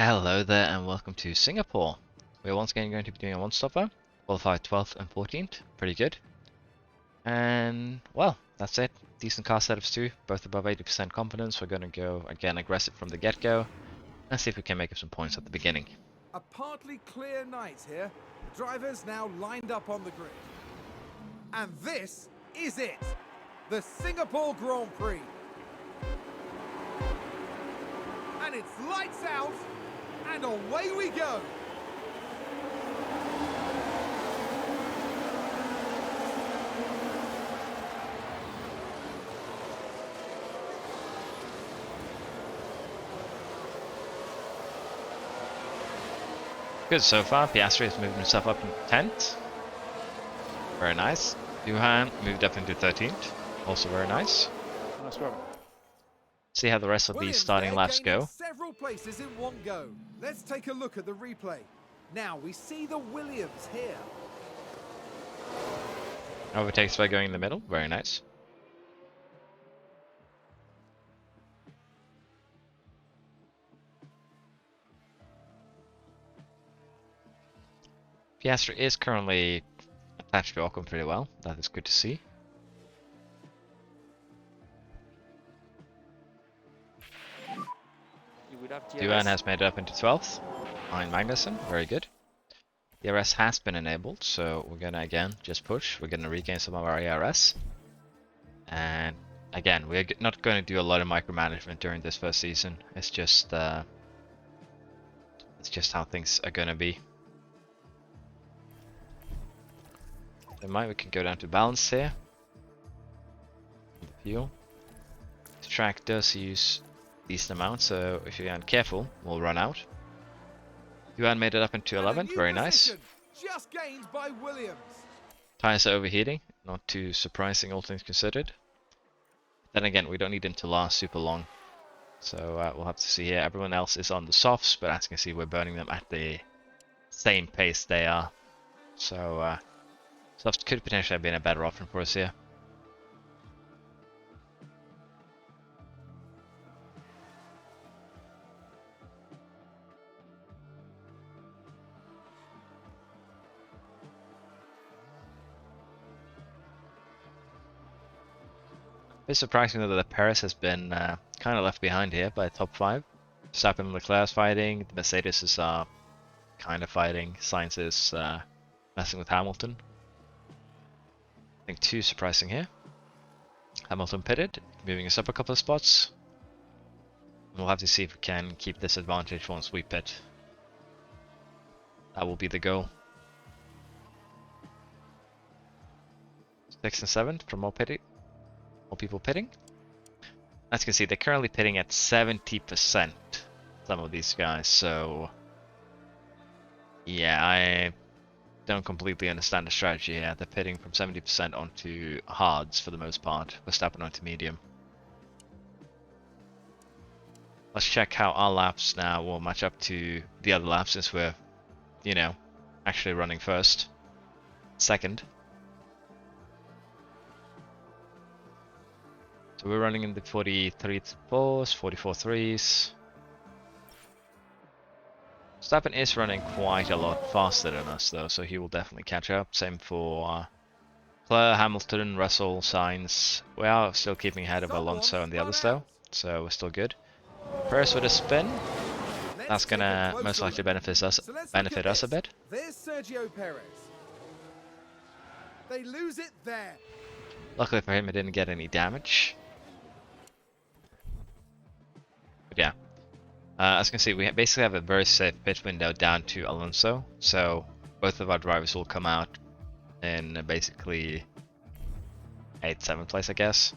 Hello there and welcome to Singapore. We're once again going to be doing a one-stopper, qualified 12th and 14th, pretty good. And well, that's it. Decent car setups too, both above 80% confidence. We're going to go again aggressive from the get-go and see if we can make up some points at the beginning. A partly clear night here. Drivers now lined up on the grid. And this is it, the Singapore Grand Prix. And it's lights out, and away we go. Good so far. Piastri has moved himself up in 10th. Very nice. Johan moved up into 13th. Also very nice. Nice one. See how the rest of these starting laps go. Several places in one go. Let's take a look at the replay. Now we see the Williams here. Overtakes by going in the middle. Very nice. Piastri is currently attached to Ocon pretty well. That is good to see. Duan has made it up into 12th. Behind Magnussen. Very good. DRS has been enabled, so we're gonna again just push. We're gonna regain some of our ARS. And again, we're not going to do a lot of micromanagement during this first season. It's just how things are gonna be. We can go down to balance here. Fuel. The track does use decent amount, so if you aren't careful, we'll run out. Yuan made it up into 11th, very nice. Just gained by Williams. Tires are overheating, not too surprising all things considered. Then again, we don't need them to last super long. So we'll have to see here. Everyone else is on the softs, but as you can see, we're burning them at the same pace they are. So softs could potentially have been a better option for us here. It's surprising though that the Paris has been kind of left behind here by top 5. Verstappen and Leclerc is fighting, the Mercedes is kind of fighting, Sainz is messing with Hamilton. Nothing too surprising here. Hamilton pitted, moving us up a couple of spots. We'll have to see if we can keep this advantage once we pit. That will be the goal. 6th and 7th from more people pitting. As you can see, they're currently pitting at 70%, some of these guys, so yeah, I don't completely understand the strategy here. They're pitting from 70% onto hards for the most part, Verstappen onto medium. Let's check how our laps now will match up to the other laps, since we're, you know, actually running first. Second. So we're running in the 43 4s, 44 3s. Verstappen is running quite a lot faster than us though, so he will definitely catch up. Same for Leclerc, Hamilton, Russell, Sainz. We are still keeping ahead of Alonso and the others though, so we're still good. Perez with a spin. That's gonna most likely benefit us a bit. There's Sergio Perez. They lose it there. Luckily for him, it didn't get any damage. But yeah, as you can see, we basically have a very safe pit window down to Alonso, so both of our drivers will come out in basically 8th, 7th place, I guess.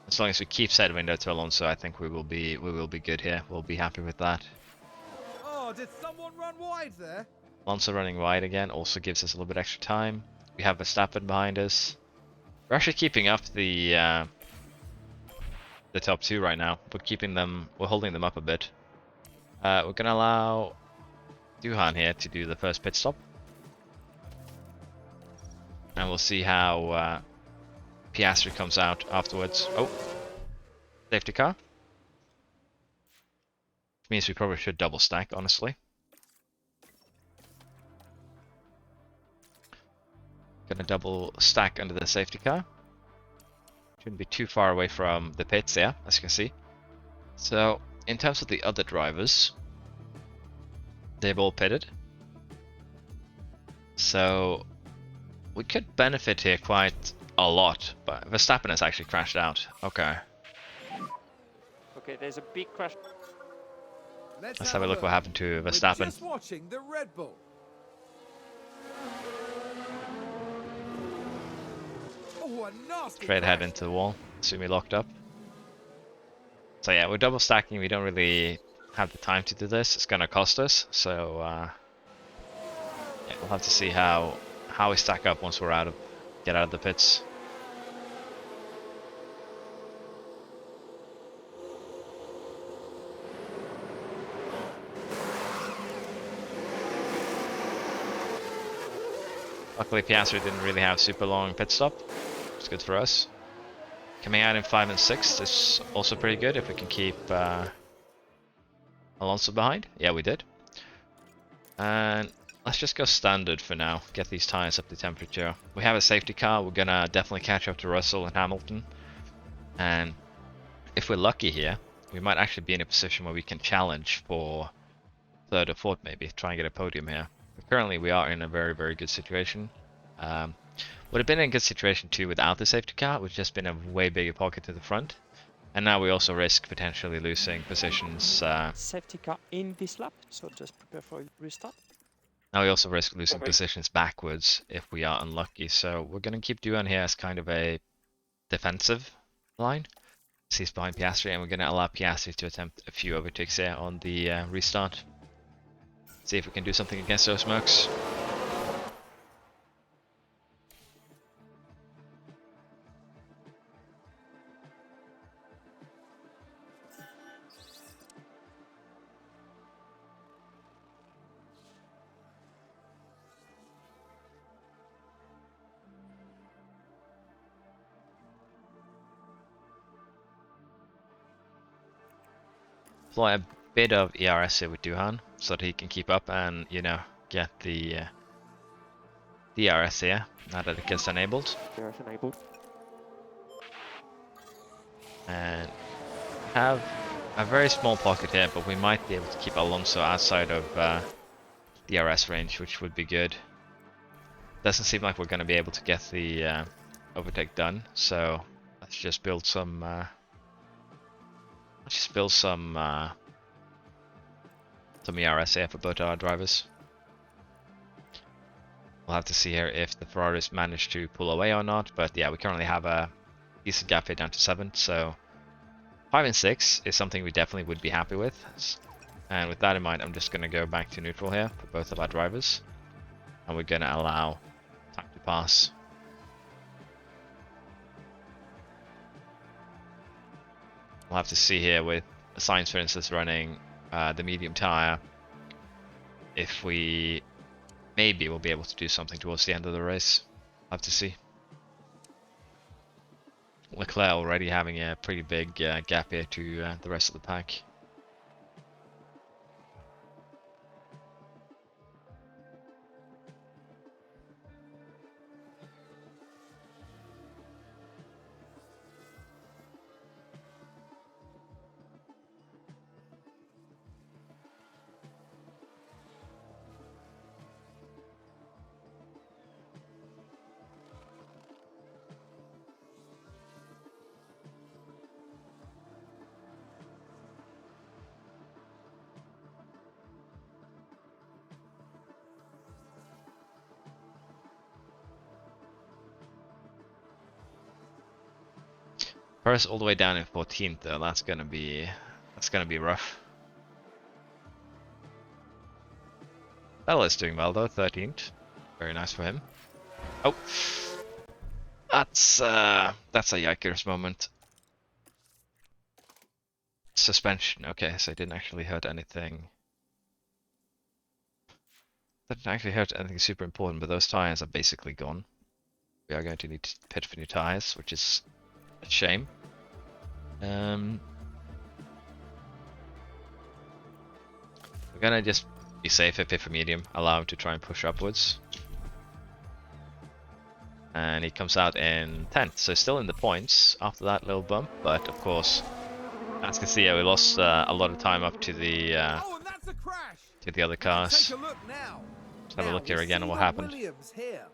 As long as we keep said window to Alonso, I think we will be good here. We'll be happy with that. Oh, did someone run wide there? Alonso running wide again also gives us a little bit extra time. We have Verstappen behind us. We're actually keeping up the top 2 right now. We're holding them up a bit. We're gonna allow Duhan here to do the first pit stop. And we'll see how Piastri comes out afterwards. Oh, safety car. means we probably should double stack, honestly. Gonna double stack under the safety car. Shouldn't be too far away from the pits, yeah, as you can see. So, in terms of the other drivers, they've all pitted. So, we could benefit here quite a lot, but Verstappen has actually crashed out. Okay. Okay, there's a big crash. Let's have a look what happened to Verstappen. We're just watching the Red Bull. Oh, a nasty Straight ahead crash. into the wall. Assume he locked up. So yeah, we're double stacking. We don't really have the time to do this. It's gonna cost us. So yeah, we'll have to see how we stack up once we're get out of the pits. Luckily, Piastri didn't really have super long pit stop. It's good for us. Coming out in 5 and 6 is also pretty good if we can keep Alonso behind. Yeah, we did. And let's just go standard for now. Get these tires up to temperature. We have a safety car. We're gonna definitely catch up to Russell and Hamilton. And if we're lucky here, we might actually be in a position where we can challenge for 3rd or 4th maybe. Try and get a podium here. But currently we are in a very, very good situation. Would have been in a good situation too without the safety car. We've just been a way bigger pocket to the front. And now we also risk potentially losing positions. Safety car in this lap, so just prepare for a restart. Now we also risk losing positions backwards if we are unlucky. So we're going to keep Duan here as kind of a defensive line. He's behind Piastri, and we're going to allow Piastri to attempt a few overtakes here on the restart. See if we can do something against those smokes. Apply a bit of ERS here with Duhan so that he can keep up and, you know, get the ERS here now that it gets enabled. ERS enabled. And have a very small pocket here, but we might be able to keep Alonso outside of the ERS range, which would be good. Doesn't seem like we're going to be able to get the overtake done, so let's just build some ERS here for both our drivers. We'll have to see here if the Ferraris manage to pull away or not, but yeah, we currently have a decent gap here down to 7, so 5 and 6 is something we definitely would be happy with. And with that in mind, I'm just going to go back to neutral here for both of our drivers, and we're going to allow time to pass. We'll have to see here with Sainz, for instance, running the medium tire, if we maybe will be able to do something towards the end of the race. We'll have to see. Leclerc already having a pretty big gap here to the rest of the pack. First, all the way down in 14th though, that's gonna be rough. Bell is doing well though, 13th. Very nice for him. Oh, that's a yikers moment. Suspension. Okay, so it didn't actually hurt anything. Didn't actually hurt anything super important, but those tires are basically gone. We are going to need to pit for new tires, which is a shame. We're gonna just be safe if for medium, allow him to try and push upwards. And he comes out in 10th, so still in the points after that little bump, but of course, as you can see, we lost a lot of time up to the Oh, and that's a crash. other cars. Take a look now. Let's have a look here again at what happened. Williams here.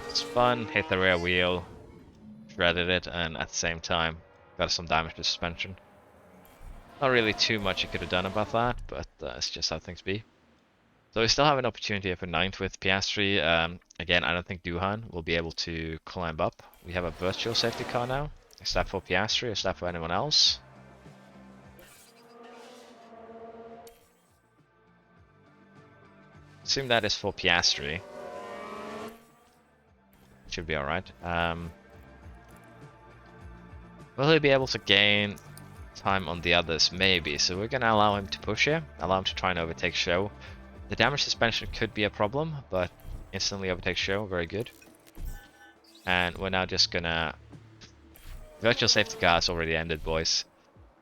Spun, hit the rear wheel, shredded it, and at the same time got some damage to suspension. Not really too much you could have done about that, but it's just how things be. So we still have an opportunity here for 9th with Piastri. Again, I don't think Duhan will be able to climb up. We have a virtual safety car now. Is that for Piastri or is that for anyone else? Assume that is for Piastri. Should be alright. Will he be able to gain time on the others? Maybe. So we're going to allow him to push here. Allow him to try and overtake Show. The damage suspension could be a problem, but instantly overtake Show. Very good. And we're now just going to... Virtual safety car has already ended, boys.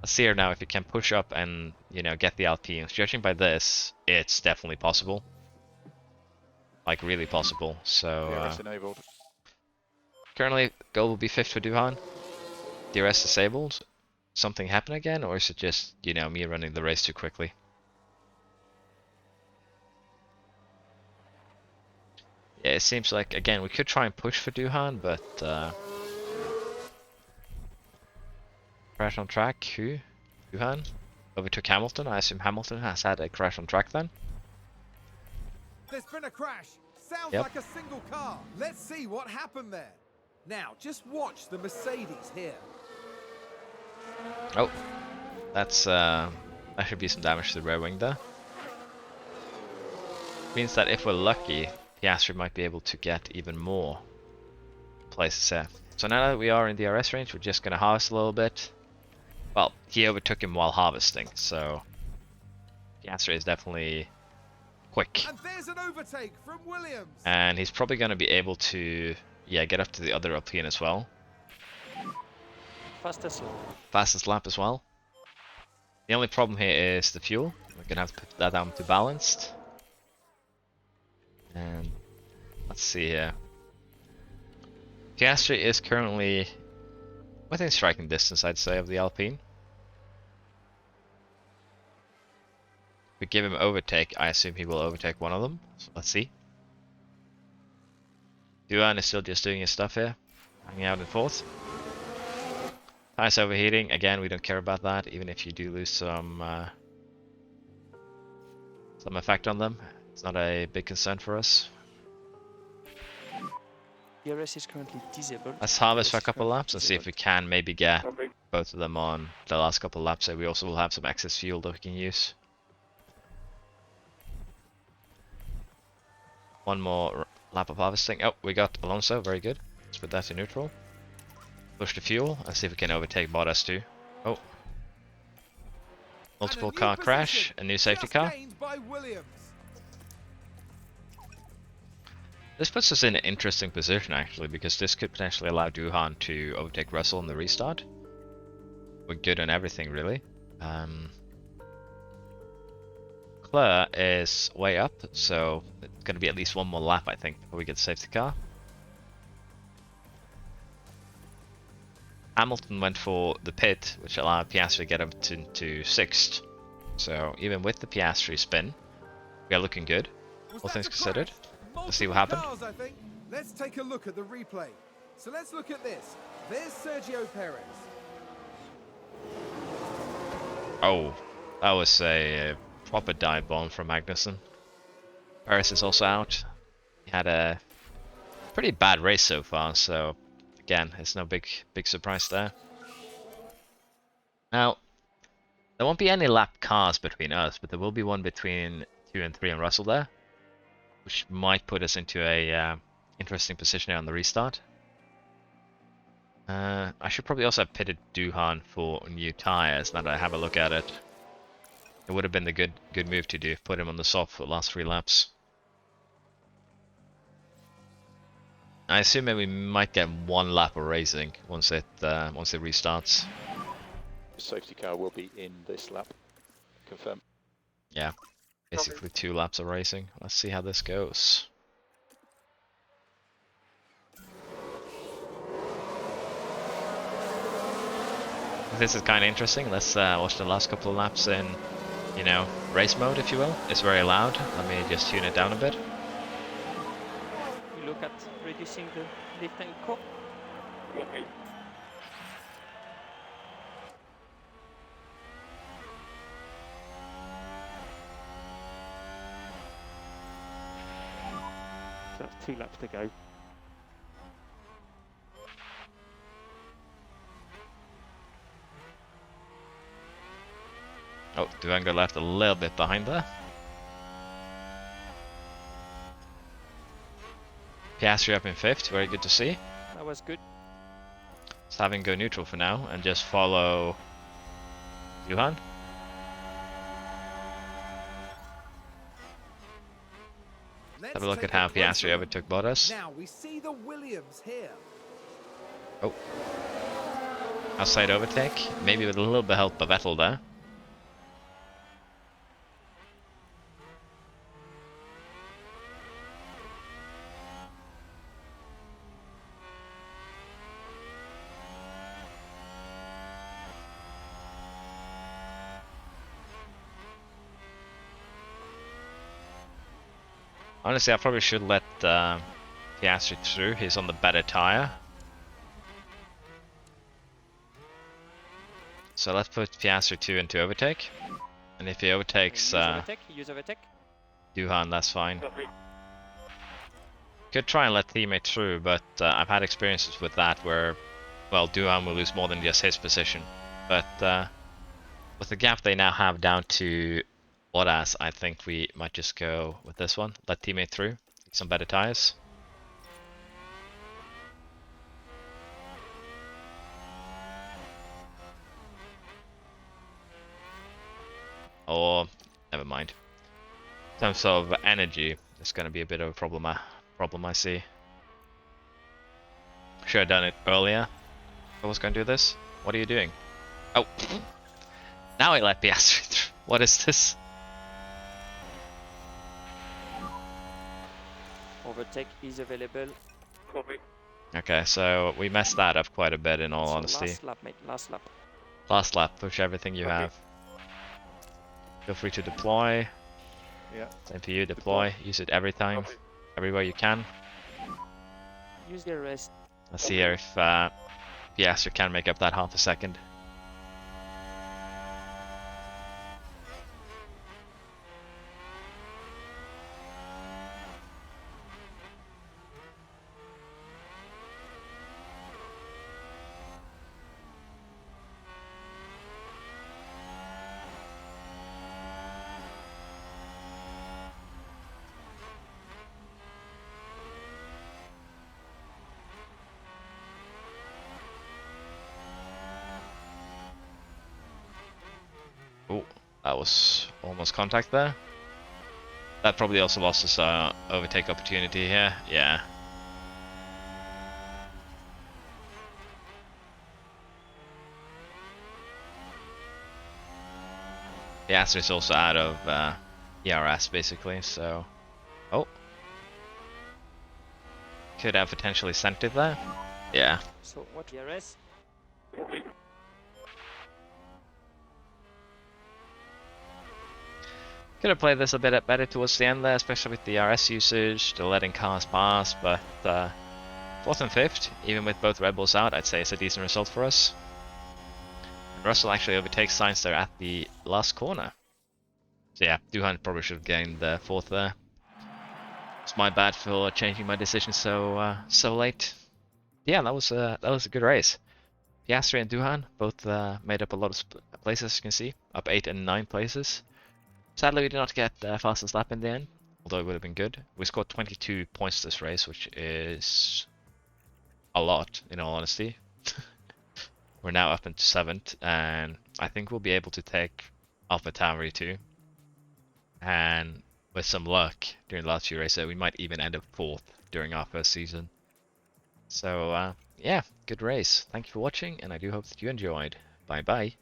Let's see here now if you can push up and, you know, get the Alpine. Judging by this, it's definitely possible. Like, really possible. So, enabled. Currently, goal will be 5th for Duhan. DRS disabled. Something happen again, or is it just, you know, me running the race too quickly? Yeah, it seems like, again, we could try and push for Duhan, but crash on track. Who? Duhan? Overtook Hamilton. I assume Hamilton has had a crash on track then. There's been a crash. Sounds Yep. like a single car. Let's see what happened there. Now, just watch the Mercedes here. Oh, that's that should be some damage to the rear wing there. Means that if we're lucky, Piastri might be able to get even more places here. So now that we are in the DRS range, we're just gonna harvest a little bit. Well, he overtook him while harvesting, so Piastri is definitely quick. And there's an overtake from Williams. And he's probably gonna be able to, yeah, get up to the other Alpine as well. Fastest lap as well. The only problem here is the fuel. We're gonna have to put that down to balanced. And let's see here. Piastri is currently within striking distance, I'd say, of the Alpine. If we give him overtake, I assume he will overtake one of them. So let's see. Duhan is still just doing his stuff here, hanging out in 4th. Tires overheating. Again, we don't care about that, even if you do lose some effect on them. It's not a big concern for us. DRS is currently disabled. Let's harvest for a couple laps and see if we can maybe get both of them on the last couple of laps. So we also will have some excess fuel that we can use. One more lap of harvesting. Oh, we got Alonso. Very good. Let's put that to neutral. Push the fuel and see if we can overtake Bottas too. Oh. Multiple car crash. A new safety car. This puts us in an interesting position actually, because this could potentially allow Duhan to overtake Russell in the restart. We're good on everything really. Claire is way up, so it's going to be at least one more lap I think before we get the safety car. Hamilton went for the pit, which allowed Piastri to get up to 6th. So even with the Piastri spin, we are looking good, all things considered. Let's see what happened. Cars, I think. Let's take a look at the replay. So let's look at this. There's Sergio Perez. Oh, that was a proper dive bomb from Magnussen. Perez is also out. He had a pretty bad race so far, so again, it's no big surprise there. Now, there won't be any lap cars between us, but there will be one between 2 and 3 and Russell there, which might put us into a interesting position here on the restart. I should probably also have pitted Duhan for new tires now that I have a look at it. It would have been the good move to do, put him on the soft for the last 3 laps. I assume that we might get 1 lap of racing once it restarts. Safety car will be in this lap. Confirm. Yeah, basically 2 laps of racing. Let's see how this goes. This is kind of interesting. Let's watch the last couple of laps in, you know, race mode, if you will. It's very loud. Let me just tune it down a bit. We look at reducing the lift and core. So that's 2 laps to go. Oh, Duanga left a little bit behind there. Piastri up in 5th, very good to see. That was good. Let's have him go neutral for now and just follow Johan. Let's Have a look take at how a closer Piastri look. overtook Bottas. Now we see the Williams here. Oh. Outside overtake, maybe with a little bit of help by Vettel there. Honestly, I probably should let Piastri through. He's on the better tire. So let's put Piastri 2 into overtake. And if he overtakes Use overtake. Duhan, that's fine. Could try and let teammate through, but I've had experiences with that where, well, Duhan will lose more than just his position. But with the gap they now have down to Bottas, I think we might just go with this one. Let teammate through. Some better tires. Or never mind. In terms of energy, it's going to be a bit of a problem I see. Should have done it earlier. I was going to do this. What are you doing? Oh, now I let Piastri through. What is this? Overtake is available. Okay, so we messed that up quite a bit in all So honesty. last lap, mate. Last lap. Last lap, push everything you have. Feel free to deploy. Yeah. Same for you, deploy. Use it every time, everywhere you can. Use the rest. Let's see here if Piastri can make up that half a second. Oh, that was almost contact there. That probably also lost us overtake opportunity here. Yeah. Piastri is also out of ERS basically, so... Oh. Could have potentially sent it there. Yeah. So what DRS? Could have played this a bit better towards the end there, especially with the RS usage, the letting cars pass, but 4th and 5th, even with both Red Bulls out, I'd say it's a decent result for us. And Russell actually overtakes Sainz there at the last corner. So yeah, Duhan probably should have gained the 4th there. It's my bad for changing my decision so late. Yeah, that was a good race. Piastri and Duhan both made up a lot of places, as you can see, up 8 and 9 places. Sadly, we did not get fastest lap in the end, although it would have been good. We scored 22 points this race, which is a lot, in all honesty. We're now up into 7th, and I think we'll be able to take AlphaTauri too. And with some luck during the last few races, we might even end up 4th during our first season. So, yeah, good race. Thank you for watching, and I do hope that you enjoyed. Bye bye.